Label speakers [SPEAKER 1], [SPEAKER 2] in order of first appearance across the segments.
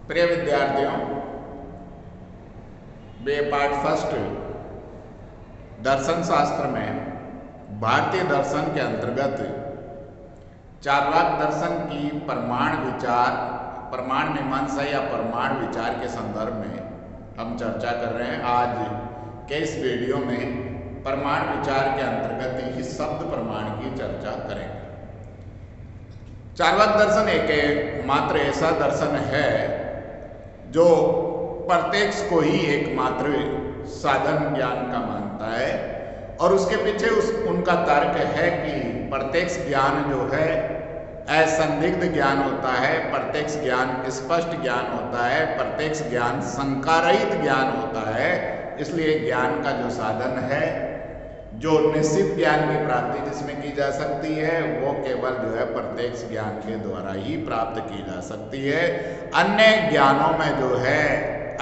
[SPEAKER 1] प्रिय विद्यार्थियों, बे part first दर्शन शास्त्र में भारतीय दर्शन के अंतर्गत चार्वाक दर्शन की प्रमाण मीमांसा या प्रमाण विचार के संदर्भ में हम चर्चा कर रहे हैं। आज के इस वीडियो में प्रमाण विचार के अंतर्गत ही शब्द प्रमाण की चर्चा करेंगे। चार्वाक दर्शन एक मात्र ऐसा दर्शन है जो प्रत्यक्ष को ही एकमात्र साधन ज्ञान का मानता है और उसके पीछे उनका तर्क है कि प्रत्यक्ष ज्ञान जो है असंदिग्ध ज्ञान होता है, प्रत्यक्ष ज्ञान स्पष्ट ज्ञान होता है, प्रत्यक्ष ज्ञान शंका रहित ज्ञान होता है। इसलिए ज्ञान का जो साधन है, जो निश्चित ज्ञान की प्राप्ति जिसमें की जा सकती है, वो केवल जो है प्रत्यक्ष ज्ञान के द्वारा ही प्राप्त की जा सकती है। अन्य ज्ञानों में जो है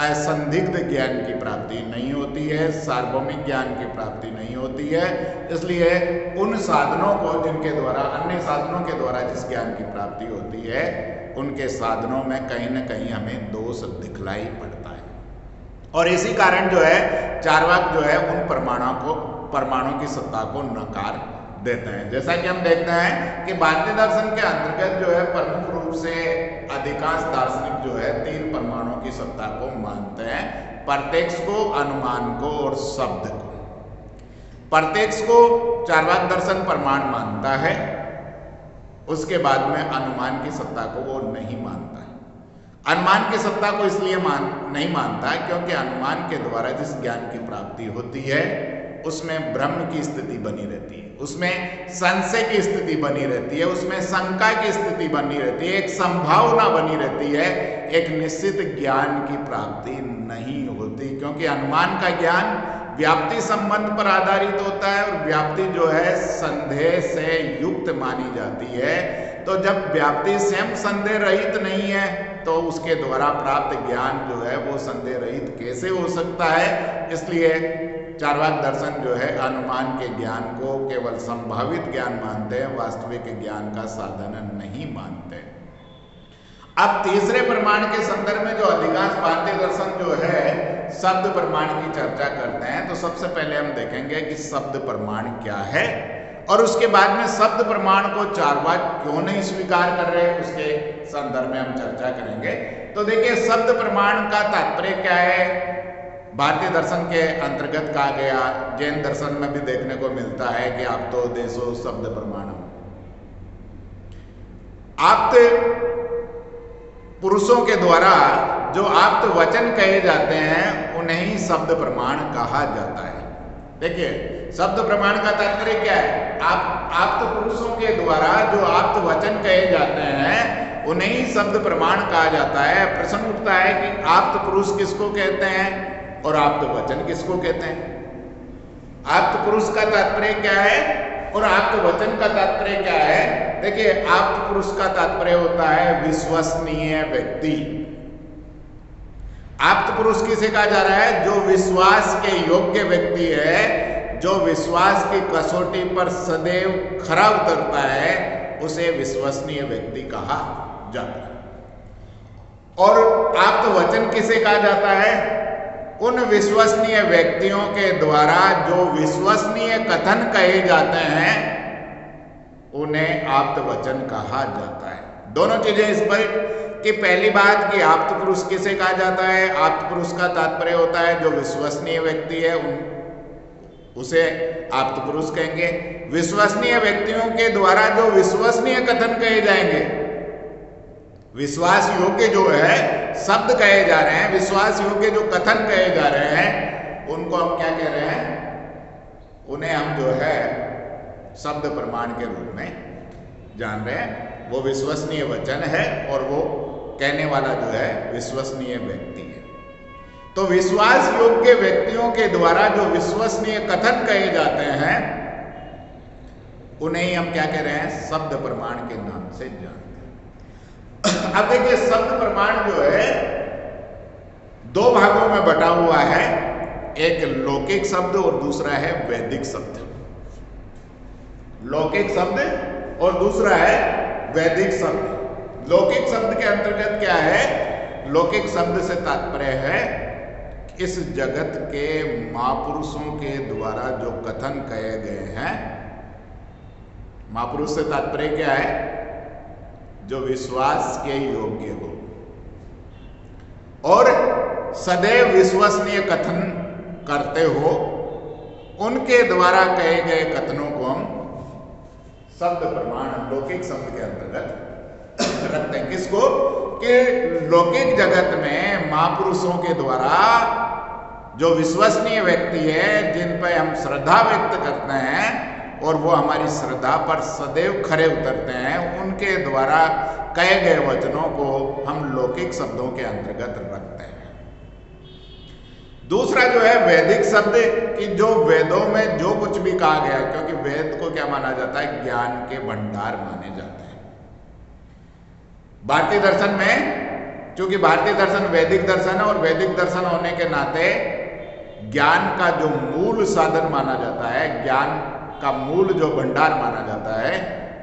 [SPEAKER 1] असंदिग्ध ज्ञान की प्राप्ति नहीं होती है, सार्वभौमिक ज्ञान की प्राप्ति नहीं होती है। इसलिए उन साधनों को जिनके द्वारा अन्य साधनों के द्वारा जिस ज्ञान की प्राप्ति होती है, उनके साधनों में कहीं ना कहीं हमें दोष दिखलाई पड़ता है। और इसी कारण जो है चार्वाक जो है उन परमाणु की सत्ता को नकार देते हैं। जैसा कि हम देखते हैं कि भारतीय दर्शन के अंतर्गत जो है प्रमुख रूप से अधिकांश दार्शनिक जो है तीन परमाणुओं की सत्ता को मानते हैं: प्रत्यक्ष को, अनुमान को और शब्द को। प्रत्यक्ष को चार्वाक दर्शन प्रमाण मानता है, उसके बाद में अनुमान की सत्ता को वो नहीं मानता है। अनुमान की सत्ता को इसलिए नहीं मानता क्योंकि अनुमान के द्वारा जिस ज्ञान की प्राप्ति होती है उसमें भ्रम की स्थिति बनी रहती है, उसमें संशय की स्थिति बनी रहती है, उसमें शंका की स्थिति बनी रहती है, एक संभावना बनी रहती है, एक निश्चित ज्ञान की प्राप्ति नहीं होती। क्योंकि अनुमान का ज्ञान व्याप्ति संबंध पर आधारित होता है और व्याप्ति जो है संदेह से युक्त मानी जाती है। तो जब व्याप्ति स्वयं संदेह रहित नहीं है तो उसके द्वारा प्राप्त ज्ञान जो है वो संदेह रहित कैसे हो सकता है। इसलिए चार्वाक दर्शन जो है अनुमान के ज्ञान को केवल संभावित ज्ञान मानते हैं, वास्तविक ज्ञान का साधन नहीं मानते। अब तीसरे प्रमाण के संदर्भ में जो अधिकांश भारतीय दर्शन जो है शब्द प्रमाण की चर्चा करते हैं, तो सबसे पहले हम देखेंगे कि शब्द प्रमाण क्या है और उसके बाद में शब्द प्रमाण को चार्वाक क्यों नहीं स्वीकार कर रहे, उसके संदर्भ में हम चर्चा करेंगे। तो देखिए, शब्द प्रमाण का तात्पर्य क्या है। भारतीय दर्शन के अंतर्गत कहा गया, जैन दर्शन में भी देखने को मिलता है कि आप तो देशो शब्द प्रमाणम, आप्त पुरुषों के द्वारा जो आप्त वचन कहे जाते हैं उन्हें ही शब्द प्रमाण कहा जाता है। देखिए, शब्द प्रमाण का तात्पर्य क्या है। आप्त पुरुषों के द्वारा जो आप्त वचन कहे जाते हैं उन्हें ही शब्द प्रमाण कहा जाता है। प्रश्न उठता है कि आप्त पुरुष किसको कहते हैं और आप्त वचन किसको कहते हैं। आप्त पुरुष का तात्पर्य क्या है और आप्त वचन का तात्पर्य क्या है। देखिए, आप्त पुरुष का तात्पर्य होता है विश्वसनीय व्यक्ति। आप्त पुरुष किसे कहा जा रहा है? जो विश्वास के योग्य व्यक्ति है, जो विश्वास की कसौटी पर सदैव खरा उतरता है, उसे विश्वसनीय व्यक्ति कहा जाता है। और आप्त वचन किसे कहा जाता है? उन विश्वसनीय व्यक्तियों के द्वारा जो विश्वसनीय कथन कहे जाते हैं उन्हें आप्त वचन कहा जाता है। दोनों चीजें इस पर कि पहली बात कि आप्त पुरुष किसे कहा जाता है। आप्त पुरुष का तात्पर्य होता है जो विश्वसनीय व्यक्ति है, उसे आप्त पुरुष कहेंगे। विश्वसनीय व्यक्तियों के द्वारा जो विश्वसनीय कथन कहे जाएंगे, विश्वास योग्य जो है शब्द कहे जा रहे हैं, विश्वास योग्य जो कथन कहे जा रहे हैं, उनको हम क्या कह रहे हैं? उन्हें हम जो है शब्द प्रमाण के रूप में जान रहे हैं। वो विश्वसनीय वचन है और वो कहने वाला जो है विश्वसनीय व्यक्ति है। तो विश्वास योग्य व्यक्तियों के द्वारा जो विश्वसनीय कथन कहे जाते हैं उन्हें ही हम क्या कह रहे हैं? शब्द प्रमाण के नाम से जानते हैं। अब देखिए, शब्द प्रमाण जो है दो भागों में बटा हुआ है, एक लौकिक शब्द और दूसरा है वैदिक शब्द। लौकिक शब्द और दूसरा है वैदिक शब्द। लौकिक शब्द के अंतर्गत क्या है? लौकिक शब्द से तात्पर्य है इस जगत के महापुरुषों के द्वारा जो कथन कहे गए हैं। महापुरुष से तात्पर्य क्या है? जो विश्वास के योग्य हो और सदैव विश्वसनीय कथन करते हो, उनके द्वारा कहे गए कथनों को हम शब्द प्रमाण लौकिक शब्द के अंतर्गत रखते हैं। किसको? कि लौकिक जगत में महापुरुषों के द्वारा जो विश्वसनीय व्यक्ति है, जिन पर हम श्रद्धा व्यक्त करते हैं और वो हमारी श्रद्धा पर सदैव खरे उतरते हैं, उनके द्वारा कहे गए वचनों को हम लौकिक शब्दों के अंतर्गत रखते हैं। दूसरा जो है वैदिक शब्द, कि जो वेदों में जो कुछ भी कहा गया, क्योंकि वेद को क्या माना जाता है? ज्ञान के भंडार माने जाते हैं। भारतीय दर्शन में, क्योंकि भारतीय दर्शन वैदिक दर्शन है और वैदिक दर्शन होने के नाते ज्ञान का जो मूल साधन माना जाता है, ज्ञान का मूल जो भंडार माना जाता है,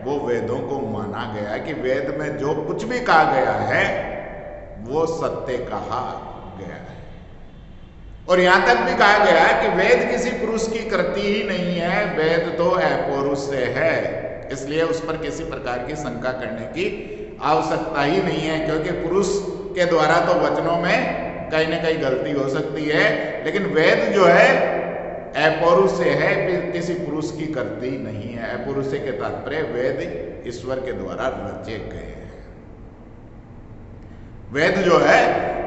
[SPEAKER 1] वो वेदों को माना गया है कि वेद में जो कुछ भी कहा गया है वो सत्य कहा गया है। और यहां तक भी कहा गया है कि वेद किसी पुरुष की कृति ही नहीं है, वेद तो अपौरुष से है, इसलिए उस पर किसी प्रकार की शंका करने की आवश्यकता ही नहीं है, क्योंकि पुरुष के द्वारा तो वचनों में कहीं ना कहीं गलती हो सकती है, लेकिन वेद जो है अपौरुष से है, किसी पुरुष की कृति नहीं है। अपौरुष से के तात्पर्य वेद ईश्वर के द्वारा रचे गए हैं। वेद जो है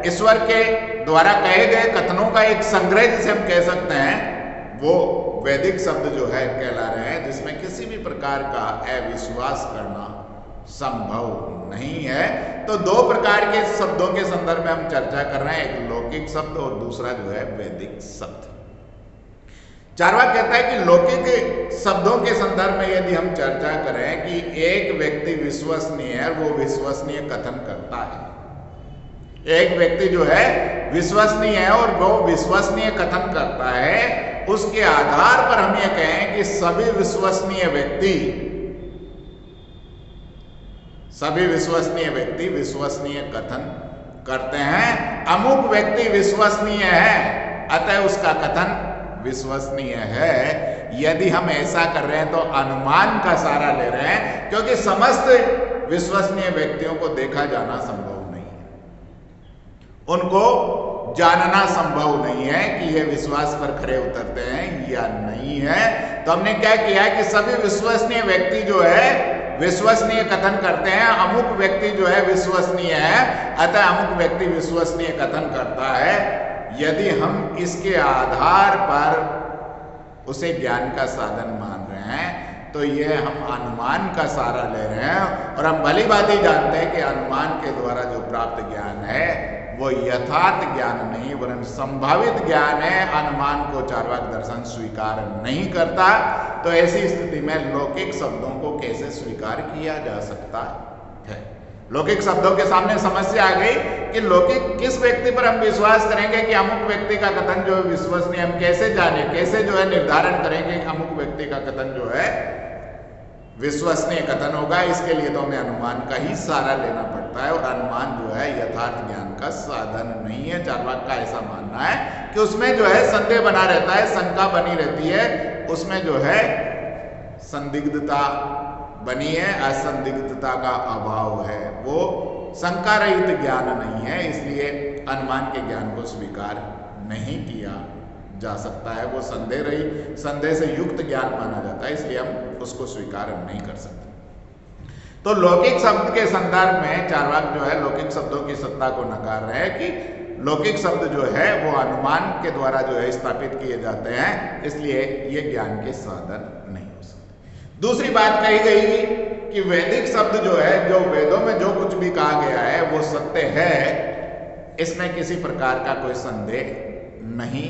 [SPEAKER 1] ईश्वर के द्वारा कहे गए कथनों का एक संग्रह जिसे हम कह सकते हैं, वो वैदिक शब्द जो है कहला रहे हैं, जिसमें किसी भी प्रकार का अविश्वास करना संभव नहीं है। तो दो प्रकार के शब्दों के संदर्भ में हम चर्चा कर रहे हैं, एक लौकिक शब्द और दूसरा जो है वैदिक शब्द। चार्वाक कहता है कि लौकिक शब्दों के संदर्भ में यदि हम चर्चा करें कि एक व्यक्ति विश्वसनीय है, वो विश्वसनीय कथन करता है, एक व्यक्ति जो है विश्वसनीय है और वो विश्वसनीय कथन करता है, उसके आधार पर हम ये कहें कि सभी विश्वसनीय व्यक्ति विश्वसनीय कथन करते हैं। अमुक व्यक्ति विश्वसनीय है, अतः उसका कथन विश्वसनीय है। यदि हम ऐसा कर रहे हैं तो अनुमान का सहारा ले रहे हैं, क्योंकि समस्त विश्वसनीय व्यक्तियों को देखा जाना संभव नहीं है, उनको जानना संभव नहीं है कि ये विश्वास पर खरे उतरते हैं या नहीं है। तो हमने क्या किया कि सभी विश्वसनीय व्यक्ति जो है विश्वसनीय कथन करते हैं, अमुक व्यक्ति जो है विश्वसनीय है, अतः अमुक व्यक्ति विश्वसनीय कथन करता है। यदि हम इसके आधार पर उसे ज्ञान का साधन मान रहे हैं, तो ये हम अनुमान का सहारा ले रहे हैं, और हम भली बात ही जानते हैं कि अनुमान के द्वारा जो प्राप्त ज्ञान है वो यथार्थ ज्ञान नहीं वरन संभावित ज्ञान है। अनुमान को चार्वाक दर्शन स्वीकार नहीं करता, तो ऐसी स्थिति में लौकिक शब्दों को कैसे स्वीकार किया जा सकता है? लौकिक शब्दों के सामने समस्या आ गई कि लौकिक किस व्यक्ति पर हम विश्वास करेंगे कि अमुक व्यक्ति का कथन जो है विश्वसनीय, हम कैसे जाने, कैसे जो है निर्धारण करेंगे कि अमुक व्यक्ति का कथन जो है विश्वसनीय कथन होगा? इसके लिए तो हमें अनुमान का ही सहारा लेना पड़ता है, और अनुमान जो है यथार्थ ज्ञान का साधन नहीं है। चार्वाक का ऐसा मानना है कि उसमें जो है संदेह बना रहता है, शंका बनी रहती है, उसमें जो है संदिग्धता बनी है, असंदिग्धता का अभाव है, वो शंका रहित ज्ञान नहीं है, इसलिए अनुमान के ज्ञान को स्वीकार नहीं किया जा सकता है। वो संदेह से युक्त ज्ञान माना जाता है, इसलिए हम उसको स्वीकार नहीं कर सकते। तो लौकिक शब्द के संदर्भ में चार्वाक जो है लौकिक शब्दों की सत्ता को नकार रहे हैं कि लौकिक शब्द जो है वो अनुमान के द्वारा जो है स्थापित किए जाते हैं, इसलिए ये ज्ञान के साधन नहीं हो सकते। दूसरी बात कही गई कि वैदिक शब्द जो है, जो वेदों में जो कुछ भी कहा गया है वो सत्य है, इसमें किसी प्रकार का कोई संदेह नहीं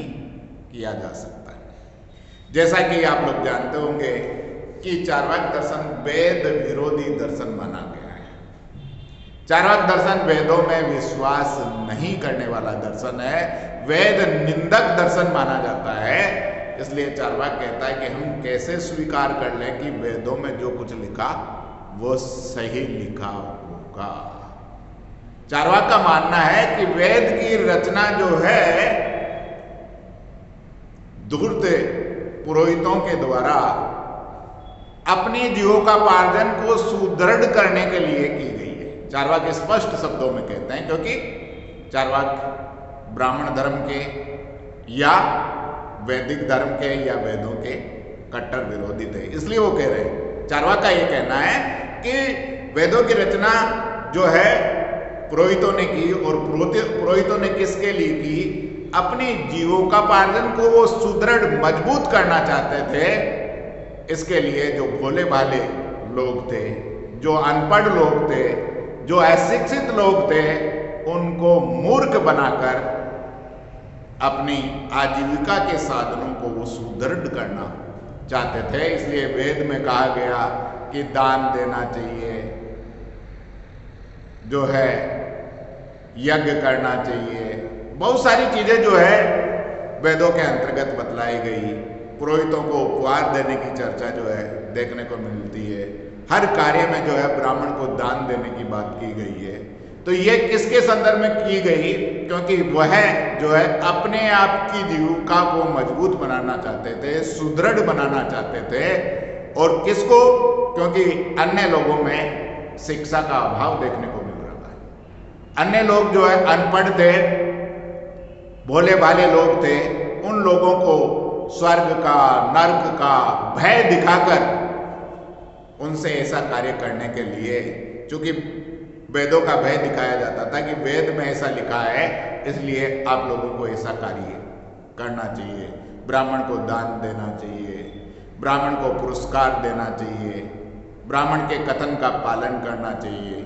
[SPEAKER 1] किया जा सकता है। जैसा कि आप लोग जानते होंगे कि चार्वाक दर्शन वेद विरोधी दर्शन माना गया है। चार्वाक दर्शन वेदों में विश्वास नहीं करने वाला दर्शन है, वेद निंदक दर्शन माना जाता है। इसलिए चार्वाक कहता है कि हम कैसे स्वीकार कर लें कि वेदों में जो कुछ लिखा वो सही लिखा होगा। चार्वाक का मानना है कि वेद की रचना जो है धूर्त पुरोहितों के द्वारा अपनी जीवोपार्जन को सुदृढ़ करने के लिए की गई है। चार्वाक स्पष्ट शब्दों में कहते हैं, क्योंकि चार्वाक ब्राह्मण धर्म के या वैदिक धर्म के या वेदों के कट्टर विरोधी थे, इसलिए वो कह रहे हैं। चार्वाक का ये कहना है कि वेदों की रचना जो है पुरोहितों ने की, और पुरोहितों ने किसके लिए की? अपनी जीवोपार्जन को वो सुदृढ़ मजबूत करना चाहते थे। इसके लिए जो भोले भाले लोग थे, जो अनपढ़ लोग थे, जो अशिक्षित लोग थे, उनको मूर्ख बनाकर अपनी आजीविका के साधनों को वो सुदृढ़ करना चाहते थे। इसलिए वेद में कहा गया कि दान देना चाहिए, जो है यज्ञ करना चाहिए, बहुत सारी चीजें जो है वेदों के अंतर्गत बतलाई गई। पुरोहितों को उपहार देने की चर्चा जो है देखने को मिलती है। हर कार्य में जो है ब्राह्मण को दान देने की बात की गई है। तो ये किसके संदर्भ में की गई? क्योंकि वह जो है अपने आप की जीविका को मजबूत बनाना चाहते थे, सुदृढ़ बनाना चाहते थे। और किसको? क्योंकि अन्य लोगों में शिक्षा का अभाव देखने को मिल रहा है। अन्य लोग जो है अनपढ़ थे, भोले भाले लोग थे, उन लोगों को स्वर्ग का, नर्क का भय दिखाकर उनसे ऐसा कार्य करने के लिए, चूंकि वेदों का भय दिखाया जाता था कि वेद में ऐसा लिखा है, इसलिए आप लोगों को ऐसा कार्य करना चाहिए। ब्राह्मण को दान देना चाहिए, ब्राह्मण को पुरस्कार देना चाहिए, ब्राह्मण के कथन का पालन करना चाहिए।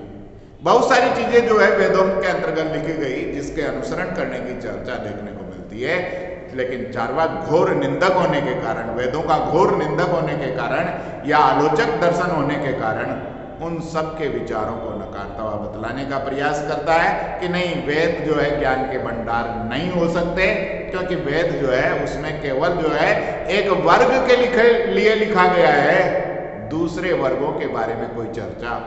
[SPEAKER 1] बहुत सारी चीजें जो है वेदों के अंतर्गत लिखी गई, जिसके अनुसरण करने की चर्चा देखने को मिलती है। लेकिन चार्वाक घोर निंदक होने के कारण, वेदों का घोर निंदक होने के कारण या आलोचक दर्शन होने के कारण उन सब के विचारों को नकारता हुआ बतलाने का प्रयास करता है कि नहीं, वेद जो है ज्ञान के भंडार नहीं हो सकते, क्योंकि वेद जो है उसमें केवल जो है एक वर्ग के लिए लिखा गया है, दूसरे वर्गों के बारे में कोई चर्चा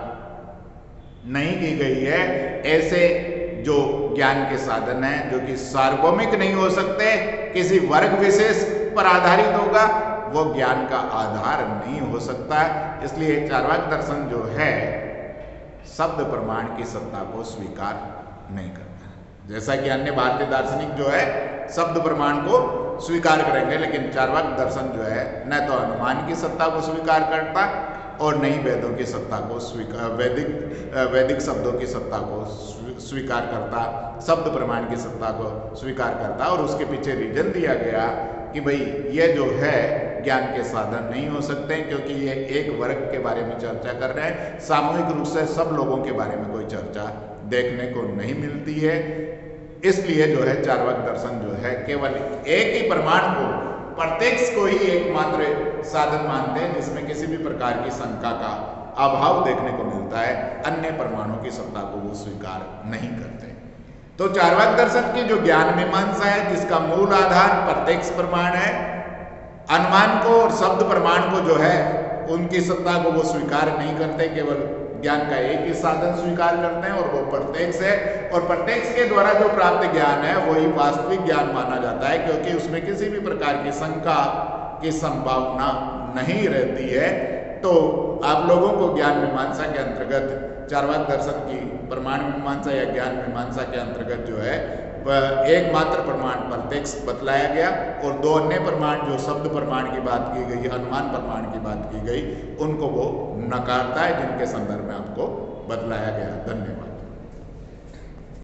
[SPEAKER 1] नहीं की गई है। ऐसे जो ज्ञान के साधन हैं जो कि सार्वभौमिक नहीं हो सकते, किसी वर्ग विशेष पर आधारित होगा, वो ज्ञान का आधार नहीं हो सकता। इसलिए चार्वाक दर्शन जो है शब्द प्रमाण की सत्ता को स्वीकार नहीं करता। जैसा कि अन्य भारतीय दार्शनिक जो है शब्द प्रमाण को स्वीकार करेंगे, लेकिन चार्वाक दर्शन जो है न तो अनुमान की सत्ता को स्वीकार करता और नहीं वेदों की सत्ता को वैदिक शब्दों की सत्ता को स्वीकार करता, शब्द प्रमाण की सत्ता को स्वीकार करता। और उसके पीछे रीजन दिया गया कि भाई ये जो है ज्ञान के साधन नहीं हो सकते, क्योंकि ये एक वर्ग के बारे में चर्चा कर रहे हैं, सामूहिक रूप से सब लोगों के बारे में कोई चर्चा देखने को नहीं मिलती है। इसलिए जो है चार्वाक दर्शन जो है केवल एक ही प्रमाण को, प्रत्यक्ष को ही एकमात्र साधन मानते हैं, जिसमें किसी भी प्रकार की शंका का अभाव देखने को मिलता है। अन्य प्रमाणों की सत्ता को वो स्वीकार नहीं करते। तो चार्वाक दर्शन की जो ज्ञान मीमांसा है, जिसका मूल आधार प्रत्यक्ष प्रमाण है, अनुमान को और शब्द प्रमाण को जो है उनकी सत्ता को वो स्वीकार नहीं करते, केवल ज्ञान का एक ही साधन स्वीकार करते हैं और वो प्रत्यक्ष है। और प्रत्यक्ष के द्वारा जो प्राप्त ज्ञान है वही वास्तविक ज्ञान माना जाता है, क्योंकि उसमें किसी भी प्रकार की शंका की संभावना नहीं रहती है। तो आप लोगों को ज्ञान मीमांसा के अंतर्गत चार्वाक दर्शन की प्रमाण मीमांसा या ज्ञान मीमांसा के अंतर्गत जो है एकमात्र प्रमाण प्रत्यक्ष बतलाया गया, और दो अन्य प्रमाण जो शब्द प्रमाण की बात की गई, अनुमान प्रमाण की बात की गई, उनको वो नकारता है, जिनके संदर्भ में आपको बतलाया गया। धन्यवाद।